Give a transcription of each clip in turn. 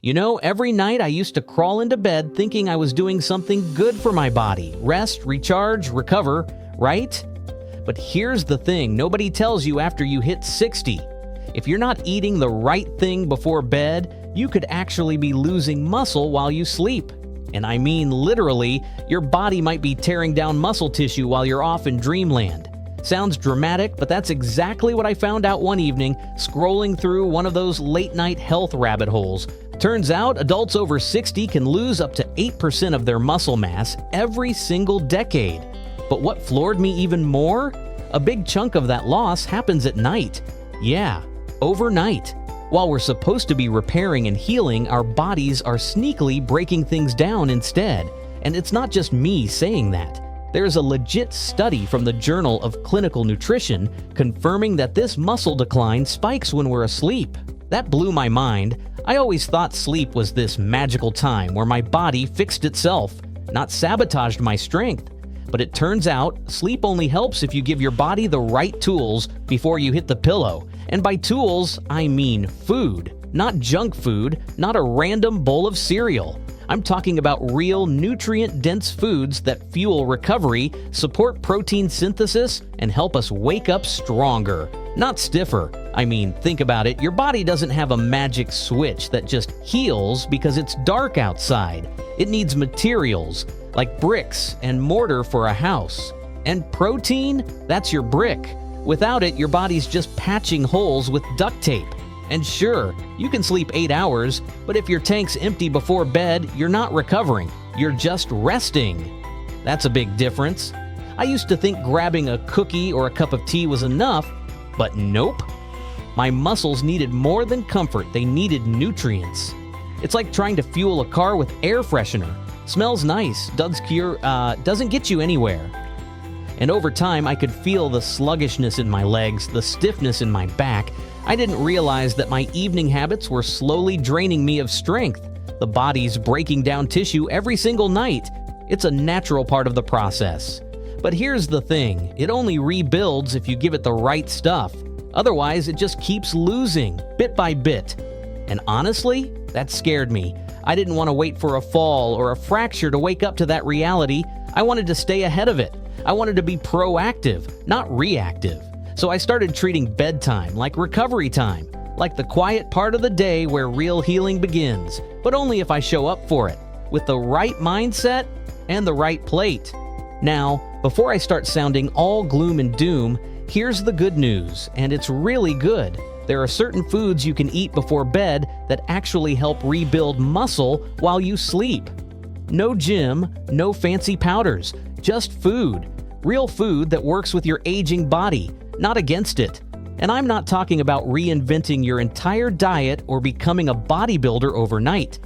Every night I used to crawl into bed thinking I was doing something good for my body. Rest, recharge, recover, right? But here's the thing nobody tells you after you hit 60. If you're not eating the right thing before bed, you could actually be losing muscle while you sleep. And I mean literally, your body might be tearing down muscle tissue while you're off in dreamland. Sounds dramatic, but that's exactly what I found out one evening scrolling through one of those late-night health rabbit holes. Turns out adults over 60 can lose up to 8% of their muscle mass every single decade. But what floored me even more? A big chunk of that loss happens at night. Yeah, overnight. While we're supposed to be repairing and healing, our bodies are sneakily breaking things down instead. And it's not just me saying that. There's a legit study from the Journal of Clinical Nutrition confirming that this muscle decline spikes when we're asleep. That blew my mind. I always thought sleep was this magical time where my body fixed itself, not sabotaged my strength. But it turns out, sleep only helps if you give your body the right tools before you hit the pillow. And by tools, I mean food. Not junk food, not a random bowl of cereal. I'm talking about real nutrient-dense foods that fuel recovery, support protein synthesis, and help us wake up stronger, not stiffer. I mean, think about it. Your body doesn't have a magic switch that just heals because it's dark outside. It needs materials, like bricks and mortar for a house. And protein, that's your brick. Without it, your body's just patching holes with duct tape. And sure, you can sleep 8 hours, but if your tank's empty before bed, you're not recovering. You're just resting. That's a big difference. I used to think grabbing a cookie or a cup of tea was enough, but nope. My muscles needed more than comfort. They needed nutrients. It's like trying to fuel a car with air freshener. Smells nice, doesn't get you anywhere. And over time, I could feel the sluggishness in my legs, the stiffness in my back. I didn't realize that my evening habits were slowly draining me of strength. The body's breaking down tissue every single night. It's a natural part of the process. But here's the thing, it only rebuilds if you give it the right stuff. Otherwise, it just keeps losing, bit by bit. And honestly, that scared me. I didn't want to wait for a fall or a fracture to wake up to that reality. I wanted to stay ahead of it. I wanted to be proactive, not reactive. So I started treating bedtime like recovery time, like the quiet part of the day where real healing begins, but only if I show up for it, with the right mindset and the right plate. Now, before I start sounding all gloom and doom, here's the good news, and it's really good. There are certain foods you can eat before bed that actually help rebuild muscle while you sleep. No gym, no fancy powders, just food. Real food that works with your aging body, not against it. And I'm not talking about reinventing your entire diet or becoming a bodybuilder overnight.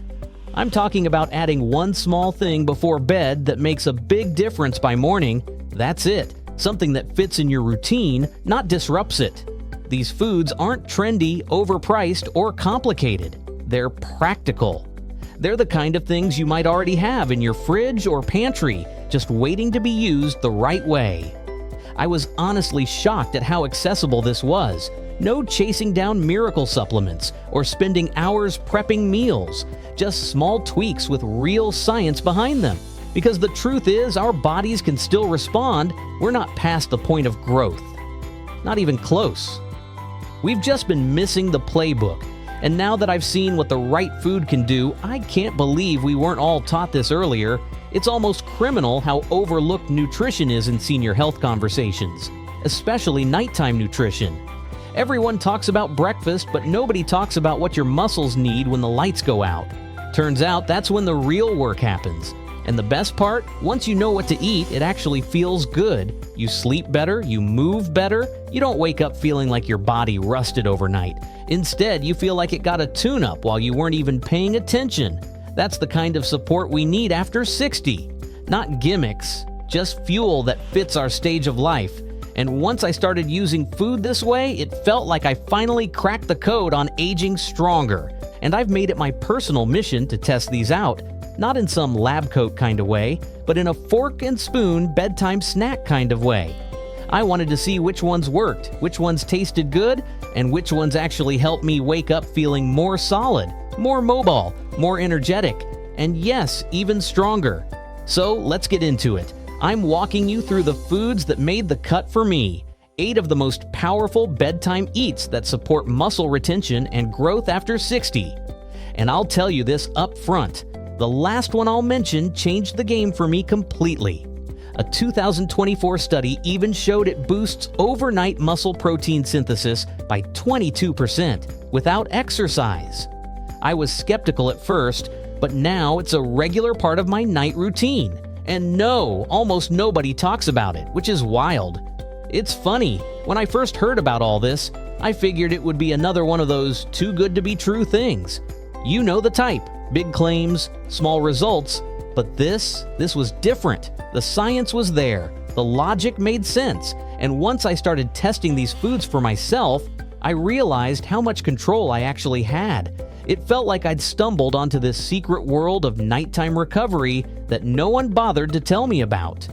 I'm talking about adding one small thing before bed that makes a big difference by morning. That's it. Something that fits in your routine, not disrupts it. These foods aren't trendy, overpriced, or complicated. They're practical. They're the kind of things you might already have in your fridge or pantry, just waiting to be used the right way. I was honestly shocked at how accessible this was. No chasing down miracle supplements or spending hours prepping meals. Just small tweaks with real science behind them. Because the truth is, our bodies can still respond. We're not past the point of growth. Not even close. We've just been missing the playbook. And now that I've seen what the right food can do, I can't believe we weren't all taught this earlier. It's almost criminal how overlooked nutrition is in senior health conversations, especially nighttime nutrition. Everyone talks about breakfast, but nobody talks about what your muscles need when the lights go out. Turns out that's when the real work happens. And the best part, once you know what to eat, it actually feels good. You sleep better, you move better, you don't wake up feeling like your body rusted overnight. Instead, you feel like it got a tune-up while you weren't even paying attention. That's the kind of support we need after 60. Not gimmicks, just fuel that fits our stage of life. And once I started using food this way, it felt like I finally cracked the code on aging stronger. And I've made it my personal mission to test these out. Not in some lab coat kind of way, but in a fork and spoon bedtime snack kind of way. I wanted to see which ones worked, which ones tasted good, and which ones actually helped me wake up feeling more solid, more mobile, more energetic, and yes, even stronger. So let's get into it. I'm walking you through the foods that made the cut for me. 8 of the most powerful bedtime eats that support muscle retention and growth after 60. And I'll tell you this up front, the last one I'll mention changed the game for me completely. A 2024 study even showed it boosts overnight muscle protein synthesis by 22% without exercise. I was skeptical at first, but now it's a regular part of my night routine. And no, almost nobody talks about it, which is wild. It's funny, when I first heard about all this, I figured it would be another one of those too good to be true things. You know the type, big claims, small results, but this was different. The science was there, the logic made sense, and once I started testing these foods for myself, I realized how much control I actually had. It felt like I'd stumbled onto this secret world of nighttime recovery that no one bothered to tell me about.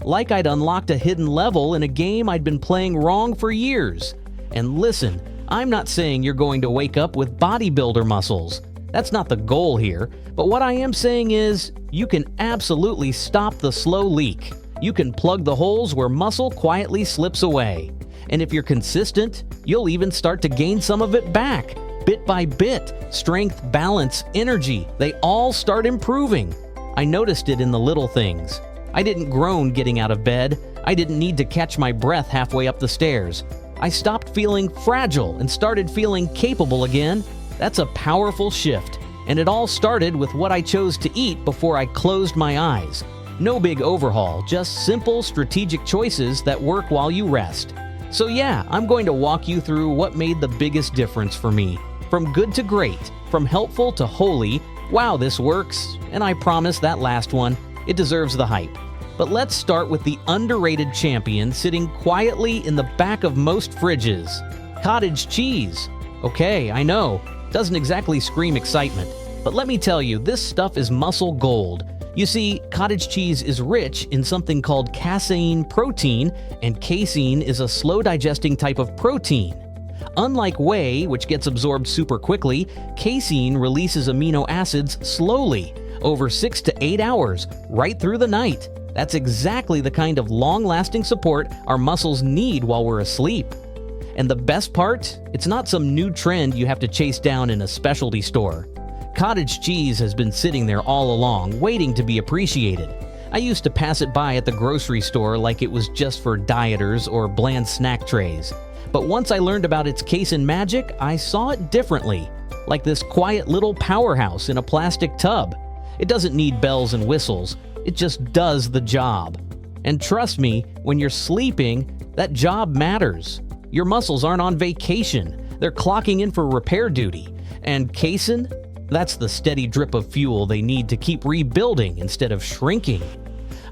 Like I'd unlocked a hidden level in a game I'd been playing wrong for years. And listen, I'm not saying you're going to wake up with bodybuilder muscles. That's not the goal here, but what I am saying is, you can absolutely stop the slow leak. You can plug the holes where muscle quietly slips away. And if you're consistent, you'll even start to gain some of it back. Bit by bit, strength, balance, energy, they all start improving. I noticed it in the little things. I didn't groan getting out of bed. I didn't need to catch my breath halfway up the stairs. I stopped feeling fragile and started feeling capable again. That's a powerful shift. And it all started with what I chose to eat before I closed my eyes. No big overhaul, just simple strategic choices that work while you rest. So yeah, I'm going to walk you through what made the biggest difference for me. From good to great, from helpful to holy, wow, this works. And I promise that last one, it deserves the hype. But let's start with the underrated champion sitting quietly in the back of most fridges. Cottage cheese. Okay, I know, doesn't exactly scream excitement, but let me tell you, this stuff is muscle gold. You see, cottage cheese is rich in something called casein protein, and casein is a slow-digesting type of protein. Unlike whey, which gets absorbed super quickly, casein releases amino acids slowly, over 6 to 8 hours, right through the night. That's exactly the kind of long-lasting support our muscles need while we're asleep. And the best part? It's not some new trend you have to chase down in a specialty store. Cottage cheese has been sitting there all along, waiting to be appreciated. I used to pass it by at the grocery store like it was just for dieters or bland snack trays. But once I learned about its casein magic, I saw it differently, like this quiet little powerhouse in a plastic tub. It doesn't need bells and whistles, it just does the job. And trust me, when you're sleeping, that job matters. Your muscles aren't on vacation, they're clocking in for repair duty. And casein? That's the steady drip of fuel they need to keep rebuilding instead of shrinking.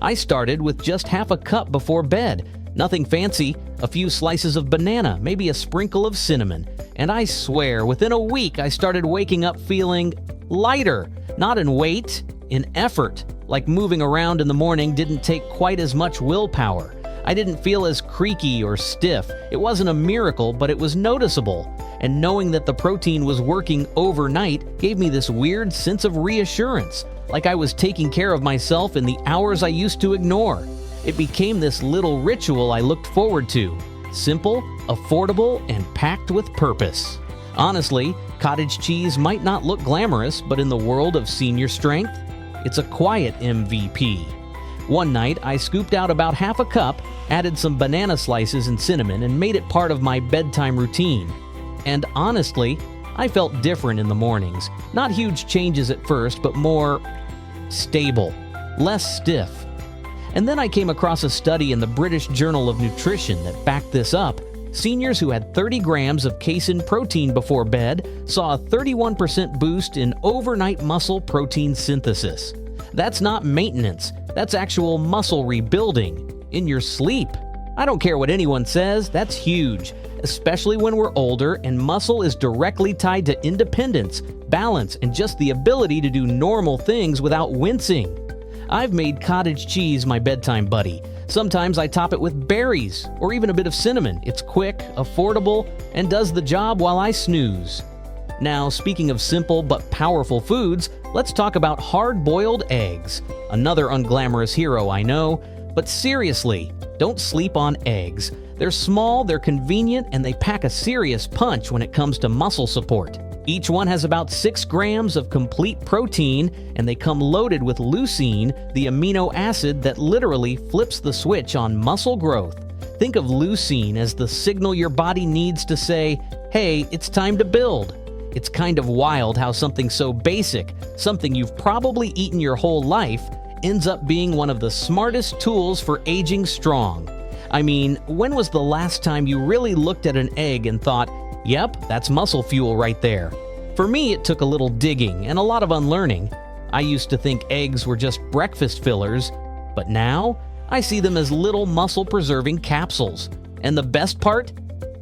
I started with just half a cup before bed. Nothing fancy, a few slices of banana, maybe a sprinkle of cinnamon. And I swear, within a week I started waking up feeling lighter, not in weight, in effort. Like moving around in the morning didn't take quite as much willpower. I didn't feel as creaky or stiff. It wasn't a miracle, but it was noticeable. And knowing that the protein was working overnight gave me this weird sense of reassurance, like I was taking care of myself in the hours I used to ignore. It became this little ritual I looked forward to. Simple, affordable, and packed with purpose. Honestly, cottage cheese might not look glamorous, but in the world of senior strength, it's a quiet MVP. One night, I scooped out about half a cup, added some banana slices and cinnamon, and made it part of my bedtime routine. And honestly, I felt different in the mornings. Not huge changes at first, but more stable, less stiff. And then I came across a study in the British Journal of Nutrition that backed this up. Seniors who had 30 grams of casein protein before bed saw a 31% boost in overnight muscle protein synthesis. That's not maintenance, that's actual muscle rebuilding in your sleep. I don't care what anyone says, that's huge, especially when we're older and muscle is directly tied to independence, balance, and just the ability to do normal things without wincing. I've made cottage cheese my bedtime buddy. Sometimes I top it with berries or even a bit of cinnamon. It's quick, affordable, and does the job while I snooze. Now, speaking of simple but powerful foods, let's talk about hard-boiled eggs. Another unglamorous hero, I know, but seriously, don't sleep on eggs. They're small, they're convenient, and they pack a serious punch when it comes to muscle support. Each one has about 6 grams of complete protein, and they come loaded with leucine, the amino acid that literally flips the switch on muscle growth. Think of leucine as the signal your body needs to say, hey, it's time to build. It's kind of wild how something so basic, something you've probably eaten your whole life, ends up being one of the smartest tools for aging strong. I mean, when was the last time you really looked at an egg and thought, yep, that's muscle fuel right there? For me, it took a little digging and a lot of unlearning. I used to think eggs were just breakfast fillers, but now I see them as little muscle-preserving capsules. And the best part?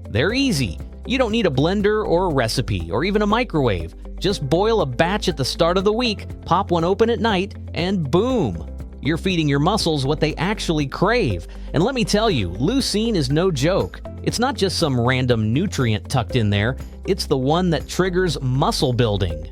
They're easy. You don't need a blender or a recipe or even a microwave. Just boil a batch at the start of the week, pop one open at night, and boom! You're feeding your muscles what they actually crave. And let me tell you, leucine is no joke. It's not just some random nutrient tucked in there, it's the one that triggers muscle building.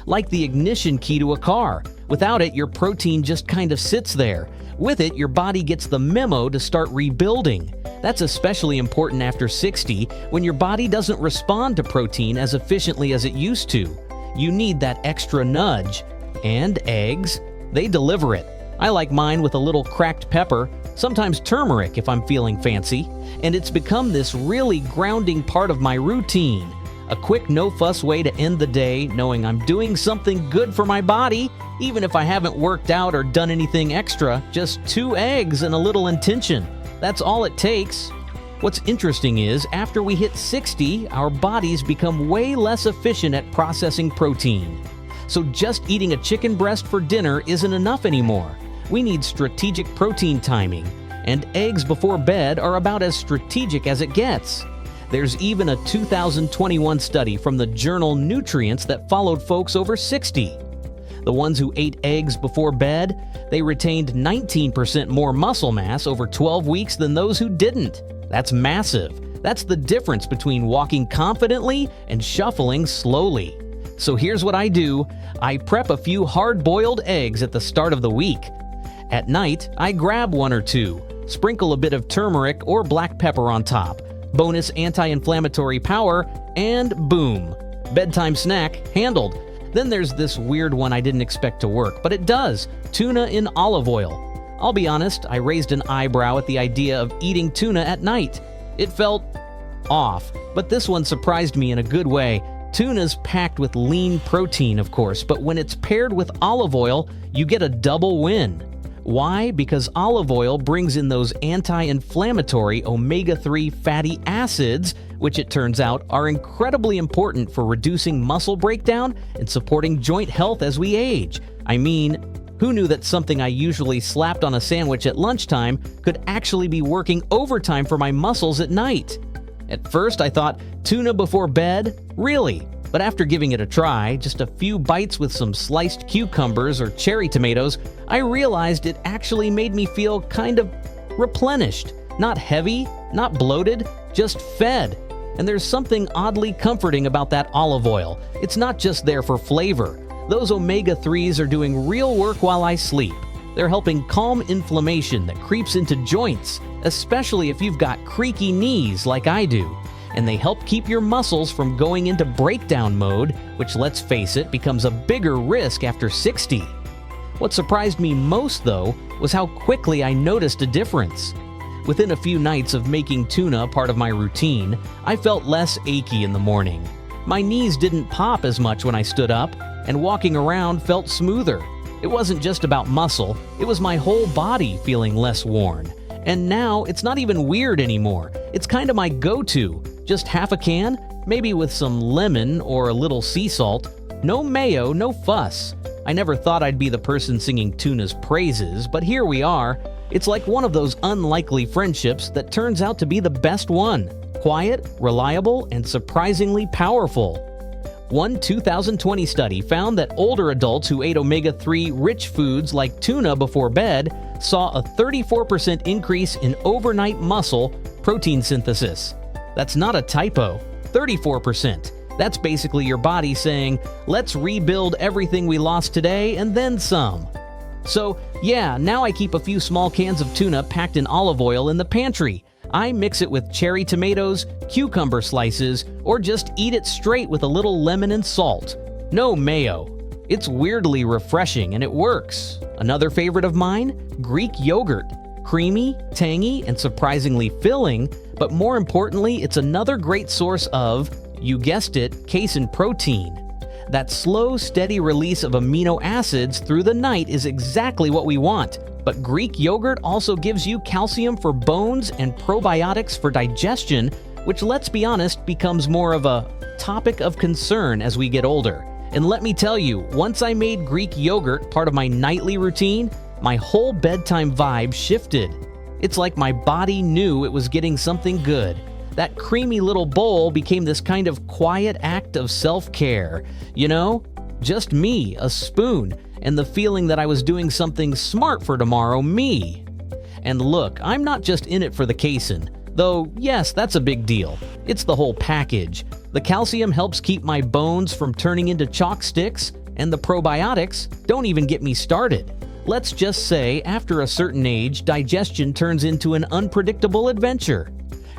Like the ignition key to a car. Without it, your protein just kind of sits there. With it, your body gets the memo to start rebuilding. That's especially important after 60, when your body doesn't respond to protein as efficiently as it used to. You need that extra nudge. And eggs, they deliver it. I like mine with a little cracked pepper, sometimes turmeric if I'm feeling fancy, and it's become this really grounding part of my routine. A quick, no-fuss way to end the day, knowing I'm doing something good for my body, even if I haven't worked out or done anything extra. Just 2 eggs and a little intention. That's all it takes. What's interesting is, after we hit 60, our bodies become way less efficient at processing protein. So just eating a chicken breast for dinner isn't enough anymore. We need strategic protein timing, and eggs before bed are about as strategic as it gets. There's even a 2021 study from the journal Nutrients that followed folks over 60. The ones who ate eggs before bed, they retained 19% more muscle mass over 12 weeks than those who didn't. That's massive. That's the difference between walking confidently and shuffling slowly. So here's what I do. I prep a few hard-boiled eggs at the start of the week. At night, I grab 1 or 2, sprinkle a bit of turmeric or black pepper on top, bonus anti-inflammatory power, and boom! Bedtime snack handled. Then there's this weird one I didn't expect to work, but it does. Tuna in olive oil. I'll be honest, I raised an eyebrow at the idea of eating tuna at night. It felt off, but this one surprised me in a good way. Tuna's packed with lean protein, of course, but when it's paired with olive oil, you get a double win. Why? Because olive oil brings in those anti-inflammatory omega-3 fatty acids, which it turns out are incredibly important for reducing muscle breakdown and supporting joint health as we age. I mean, who knew that something I usually slapped on a sandwich at lunchtime could actually be working overtime for my muscles at night? At first, I thought, tuna before bed? Really? But after giving it a try, just a few bites with some sliced cucumbers or cherry tomatoes, I realized it actually made me feel kind of replenished. Not heavy, not bloated, just fed. And there's something oddly comforting about that olive oil. It's not just there for flavor. Those omega-3s are doing real work while I sleep. They're helping calm inflammation that creeps into joints, especially if you've got creaky knees like I do. And they help keep your muscles from going into breakdown mode, which, let's face it, becomes a bigger risk after 60. What surprised me most, though, was how quickly I noticed a difference. Within a few nights of making tuna part of my routine, I felt less achy in the morning. My knees didn't pop as much when I stood up, and walking around felt smoother. It wasn't just about muscle, it was my whole body feeling less worn. And now, it's not even weird anymore. It's kind of my go-to. Just half a can, maybe with some lemon or a little sea salt. No mayo, no fuss. I never thought I'd be the person singing tuna's praises, but here we are. It's like one of those unlikely friendships that turns out to be the best one. Quiet, reliable, and surprisingly powerful. One 2020 study found that older adults who ate omega-3 rich foods like tuna before bed saw a 34% increase in overnight muscle protein synthesis. That's not a typo, 34%. That's basically your body saying, let's rebuild everything we lost today and then some. So yeah, now I keep a few small cans of tuna packed in olive oil in the pantry. I mix it with cherry tomatoes, cucumber slices, or just eat it straight with a little lemon and salt. No mayo. It's weirdly refreshing and it works. Another favorite of mine? Greek yogurt. Creamy, tangy, and surprisingly filling, but more importantly, it's another great source of, you guessed it, casein protein. That slow, steady release of amino acids through the night is exactly what we want. But Greek yogurt also gives you calcium for bones and probiotics for digestion, which, let's be honest, becomes more of a topic of concern as we get older. And let me tell you, once I made Greek yogurt part of my nightly routine, my whole bedtime vibe shifted. It's like my body knew it was getting something good. That creamy little bowl became this kind of quiet act of self-care. You know, just me, a spoon, and the feeling that I was doing something smart for tomorrow me. And look, I'm not just in it for the casein, though yes, that's a big deal. It's the whole package. The calcium helps keep my bones from turning into chalk sticks, and the probiotics don't even get me started. Let's just say, after a certain age, digestion turns into an unpredictable adventure.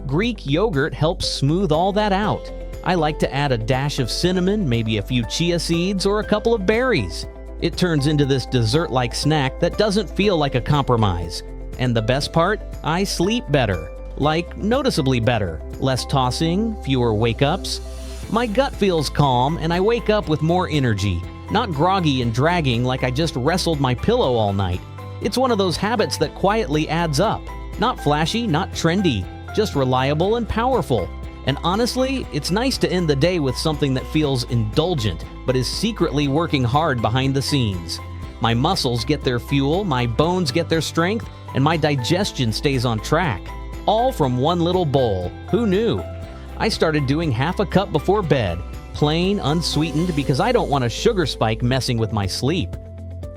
Greek yogurt helps smooth all that out. I like to add a dash of cinnamon, maybe a few chia seeds, or a couple of berries. It turns into this dessert-like snack that doesn't feel like a compromise. And the best part? I sleep better. Like, noticeably better. Less tossing, fewer wake-ups. My gut feels calm, and I wake up with more energy. Not groggy and dragging like I just wrestled my pillow all night. It's one of those habits that quietly adds up. Not flashy, not trendy, just reliable and powerful. And honestly, it's nice to end the day with something that feels indulgent, but is secretly working hard behind the scenes. My muscles get their fuel, my bones get their strength, and my digestion stays on track. All from one little bowl. Who knew? I started doing half a cup before bed, plain, unsweetened, because I don't want a sugar spike messing with my sleep.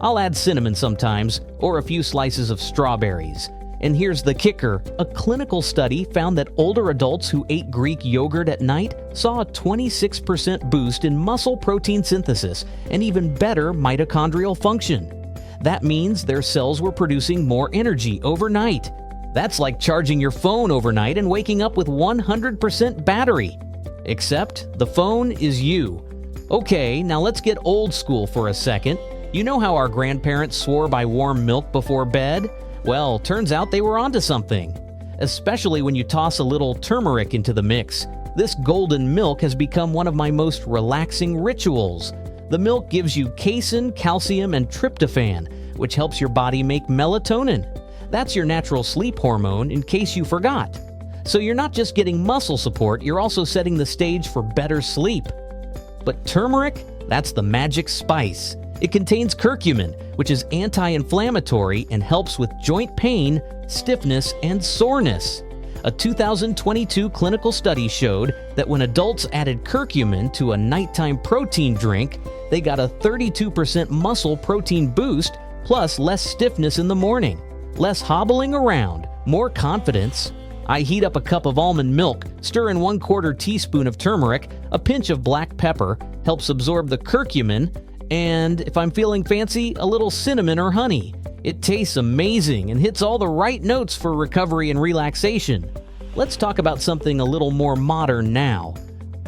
I'll add cinnamon sometimes, or a few slices of strawberries. And here's the kicker. A clinical study found that older adults who ate Greek yogurt at night saw a 26% boost in muscle protein synthesis and even better mitochondrial function. That means their cells were producing more energy overnight. That's like charging your phone overnight and waking up with 100% battery. Except the phone is you. Okay, now let's get old school for a second. You know how our grandparents swore by warm milk before bed? Well, turns out they were onto something. Especially when you toss a little turmeric into the mix. This golden milk has become one of my most relaxing rituals. The milk gives you casein, calcium, and tryptophan, which helps your body make melatonin. That's your natural sleep hormone, in case you forgot. So you're not just getting muscle support, you're also setting the stage for better sleep. But turmeric? That's the magic spice. It contains curcumin, which is anti-inflammatory and helps with joint pain, stiffness, and soreness. A 2022 clinical study showed that when adults added curcumin to a nighttime protein drink, they got a 32% muscle protein boost, plus less stiffness in the morning, less hobbling around, more confidence. I heat up a cup of almond milk, stir in 1/4 teaspoon of turmeric, a pinch of black pepper, helps absorb the curcumin, and if I'm feeling fancy, a little cinnamon or honey. It tastes amazing and hits all the right notes for recovery and relaxation. Let's talk about something a little more modern now.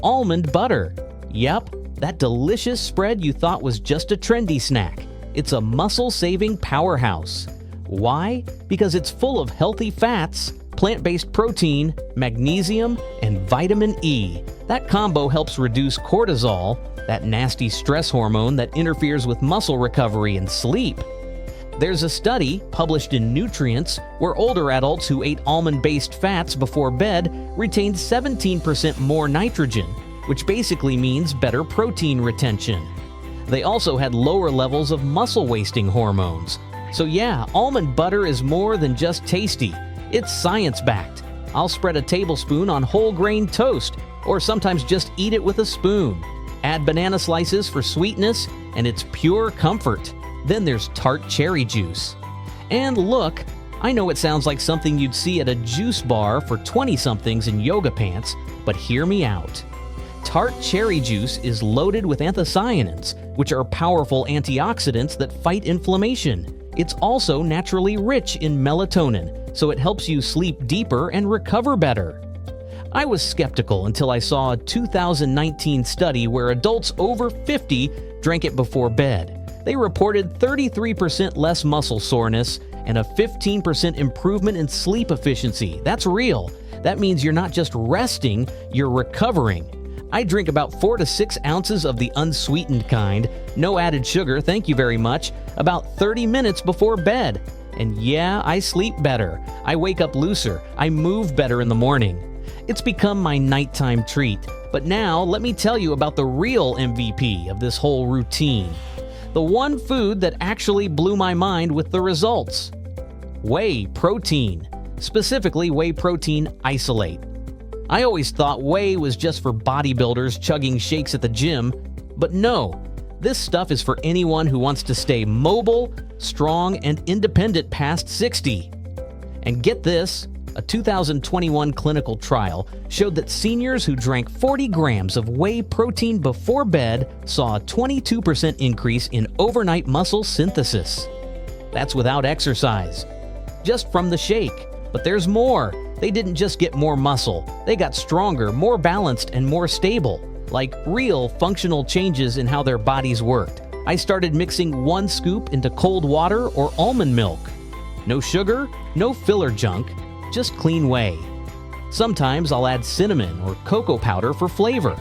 Almond butter. Yep, that delicious spread you thought was just a trendy snack. It's a muscle-saving powerhouse. Why? Because it's full of healthy fats, plant-based protein, magnesium, and vitamin E. That combo helps reduce cortisol, that nasty stress hormone that interferes with muscle recovery and sleep. There's a study published in Nutrients where older adults who ate almond-based fats before bed retained 17% more nitrogen, which basically means better protein retention. They also had lower levels of muscle-wasting hormones. So yeah, almond butter is more than just tasty. It's science-backed. I'll spread a tablespoon on whole grain toast, or sometimes just eat it with a spoon. Add banana slices for sweetness, and it's pure comfort. Then there's tart cherry juice. And look, I know it sounds like something you'd see at a juice bar for 20-somethings in yoga pants, but hear me out. Tart cherry juice is loaded with anthocyanins, which are powerful antioxidants that fight inflammation. It's also naturally rich in melatonin, so it helps you sleep deeper and recover better. I was skeptical until I saw a 2019 study where adults over 50 drank it before bed. They reported 33% less muscle soreness and a 15% improvement in sleep efficiency. That's real. That means you're not just resting, you're recovering. I drink about 4 to 6 ounces of the unsweetened kind, no added sugar, thank you very much, about 30 minutes before bed. And yeah, I sleep better. I wake up looser. I move better in the morning. It's become my nighttime treat. But now, let me tell you about the real MVP of this whole routine. The one food that actually blew my mind with the results. Whey protein. Specifically, whey protein isolate. I always thought whey was just for bodybuilders chugging shakes at the gym, but no. This stuff is for anyone who wants to stay mobile, strong, and independent past 60. And get this, a 2021 clinical trial showed that seniors who drank 40 grams of whey protein before bed saw a 22% increase in overnight muscle synthesis. That's without exercise, just from the shake. But there's more. They didn't just get more muscle, they got stronger, more balanced, and more stable. Like real functional changes in how their bodies worked. I started mixing 1 scoop into cold water or almond milk. No sugar, no filler junk, just clean whey. Sometimes I'll add cinnamon or cocoa powder for flavor.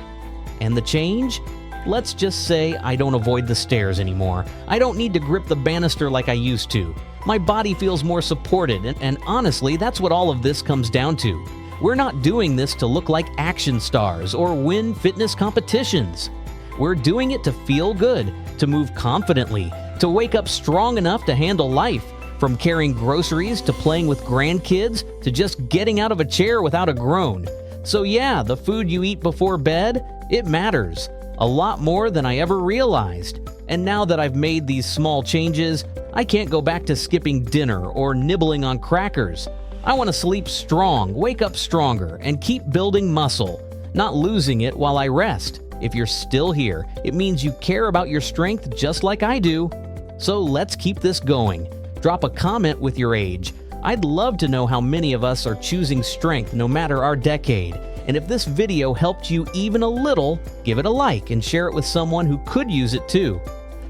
And the change? Let's just say I don't avoid the stairs anymore. I don't need to grip the banister like I used to. My body feels more supported, and honestly, that's what all of this comes down to. We're not doing this to look like action stars or win fitness competitions. We're doing it to feel good, to move confidently, to wake up strong enough to handle life, from carrying groceries to playing with grandkids to just getting out of a chair without a groan. So yeah, the food you eat before bed, it matters. A lot more than I ever realized. And now that I've made these small changes, I can't go back to skipping dinner or nibbling on crackers. I want to sleep strong, wake up stronger, and keep building muscle, not losing it while I rest. If you're still here, it means you care about your strength just like I do. So let's keep this going. Drop a comment with your age. I'd love to know how many of us are choosing strength no matter our decade. And if this video helped you even a little, give it a like and share it with someone who could use it too.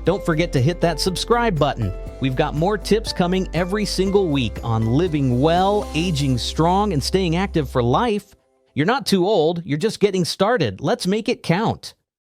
Don't forget to hit that subscribe button. We've got more tips coming every single week on living well, aging strong, and staying active for life. You're not too old, you're just getting started. Let's make it count.